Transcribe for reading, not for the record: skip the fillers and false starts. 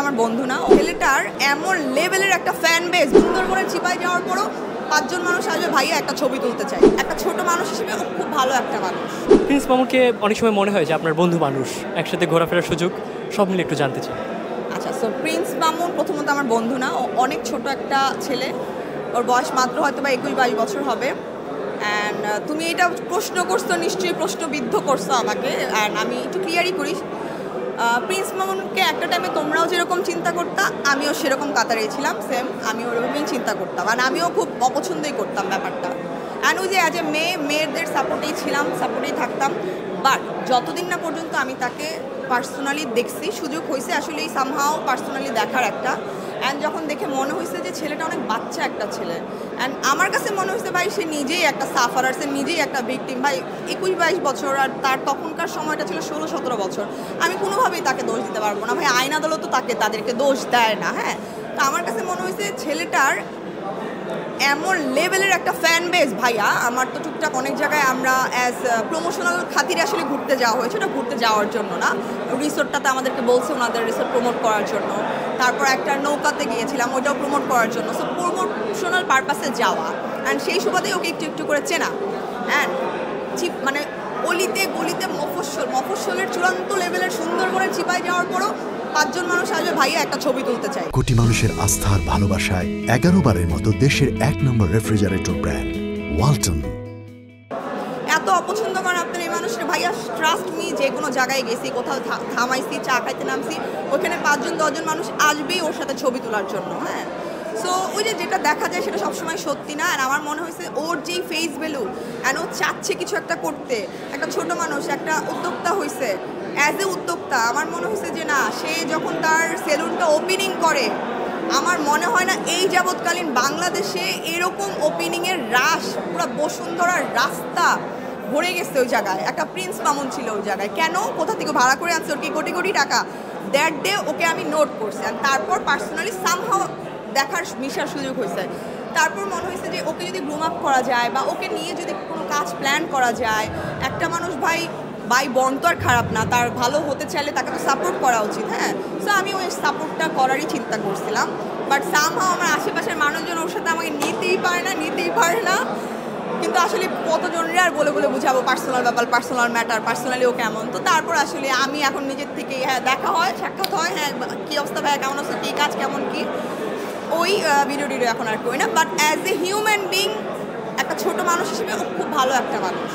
আমার বন্ধু না, ছেলেটার এমন লেভেলের একটা ফ্যান বেস, সুন্দরবনের চিপায় যাওয়ার পরও 5 জন মানুষ আসবে ভাইয়া একটা ছবি তুলতে চাই। একটা ছোট মানুষ হিসেবে ও খুব ভালো একটা মানুষ। প্রিন্স মামুনকে অনেক সময় মনে হয় যে আপনার বন্ধু মানুষ, একসাথে ঘোরাফেরার সুযোগ, সব মিলে একটু জানতে চাই। আচ্ছা, সো প্রিন্স মামুন প্রথমত আমার বন্ধু না, ও অনেক ছোট একটা ছেলে। ওর বয়স মাত্র হয়তো বা 21-22 বছর হবে। অ্যান্ড তুমি এটা প্রশ্ন করছো, নিশ্চয়ই প্রশ্নবিদ্ধ করছো আমাকে। অ্যান্ড আমি একটু ক্লিয়ারই করি, প্রিন্স মামুনকে একটা টাইমে তোমরাও যেরকম চিন্তা করতাম, আমিও সেরকম কাতারে ছিলাম, সেম আমিও ওরকমই চিন্তা করতাম। আর আমিও খুব অপছন্দই করতাম ব্যাপারটা। অ্যান্ড ওই যে অ্যাজ এ মেয়েদের সাপোর্টেই ছিলাম, সাপোর্টেই থাকতাম। বাট যতদিন না পর্যন্ত আমি তাকে পার্সোনালি দেখছি, সুযোগ হয়েছে আসলে এই সামহাও পার্সোনালি দেখার একটা। অ্যান্ড যখন দেখে মনে হয়েছে যে ছেলেটা অনেক বাচ্চা একটা ছেলে। অ্যান্ড আমার কাছে মনে হয়েছে ভাই সে নিজেই একটা সাফারার, সে নিজেই একটা ভিকটিম। ভাই 21-22 বছর, আর তার তখনকার সময়টা ছিল 16-17 বছর। আমি কোনোভাবেই তাকে দোষ দিতে পারবো না ভাই, আইন আদালতও তাদেরকে দোষ দেয় না। হ্যাঁ, তো আমার কাছে মনে হয়েছে ছেলেটার এমন লেভেলের একটা ফ্যান বেস ভাইয়া। আমার তো টুকটাক অনেক জায়গায় আমরা অ্যাজ প্রমোশনাল খাতিরে আসলে ঘুরতে যাওয়া হয়েছে, ওটা ঘুরতে যাওয়ার জন্য না, রিসোর্টটাতে আমাদেরকে বলছে ওনাদের রিসোর্ট প্রমোট করার জন্য। তারপর একটা নৌকাতে গিয়েছিলাম, ওইটাও প্রমোট করার জন্য। সো প্রমোশনাল পারপাসে যাওয়া, অ্যান্ড সেই সুবাদেই ওকে একটু একটু করে চেনা। অ্যান্ড মানে অলিতে গলিতে মফস্বলের চূড়ান্ত লেভেলের সুন্দরবনের চিপায় যাওয়ার পরও 5 জন মানুষ আসবে ভাইয়া একটা ছবি তুলতে চাই। কোটি মানুষের আস্থার ভালোবাসায় 11 বারের মতো দেশের 1 নম্বর রেফ্রিজারেটর ব্র্যান্ড ওয়ালটন। এত অপছন্দ করেন আপনার এই মানুষের ভাইয়া, ট্রাস্ট মি, যে কোনো জায়গায় গেছি, কোথাও থামাইছি, চা খাইতে নামছি, ওইখানে 5 জন 10 জন মানুষ আসবেই ওর সাথে ছবি তোলার জন্য। হ্যাঁ, সো ওই যে যেটা দেখা যায় সেটা সবসময় সত্যি না। আর আমার মনে হয়েছে ওর যেই ফেস ভ্যালু, অ্যান্ড ও চাচ্ছে কিছু একটা করতে, একটা ছোট মানুষ, একটা উদ্যোক্তা হয়েছে। অ্যাজ এ উদ্যোক্তা আমার মনে হয়েছে যে না, সে যখন তার সেলুনটা ওপেনিং করে, আমার মনে হয় না এই যাবৎকালীন বাংলাদেশে এরকম ওপেনিংয়ের রাশ, পুরো বসুন্ধরার রাস্তা ভরে গেছে ওই জায়গায়। একটা প্রিন্স মামুন ছিল ওই জায়গায়, কেন কোথা থেকে ভাড়া করে আনছে, ওর কি কোটি কোটি টাকা। দ্যাট ডে ওকে আমি নোট করছি, আর তারপর পার্সোনালি সামহাও দেখার মিশার সুযোগ হয়েছে। তারপর মনে হয়েছে যে ওকে যদি গ্রুম আপ করা যায়, বা ওকে নিয়ে যদি কোনো কাজ প্ল্যান করা যায়। একটা মানুষ ভাই বন তো আর খারাপ না, তার ভালো হতে চাইলে তাকে তো সাপোর্ট করা উচিত। হ্যাঁ, সো আমি ওই সাপোর্টটা করারই চিন্তা করছিলাম। বাট সামহাও আমার আশেপাশের মানুষজন ওর সাথে আমাকে নিতেই পারে না। কিন্তু আসলে কতজনের আর বলে বুঝাবো, পার্সোনাল ব্যাপার, পার্সোনাল ম্যাটার, পার্সোনালি ও কেমন। তো তারপর আসলে আমি এখন নিজের থেকে হ্যাঁ দেখা হয়, সাক্ষাৎ হয়, হ্যাঁ কী অবস্থা ভাইয়া, কেমন আছে, কী কাজ, কেমন কী, ওই ভিডিও এখন আর করি না। But as a human being, একটা ছোট মানুষ হিসেবে ও খুব ভালো একটা মানুষ।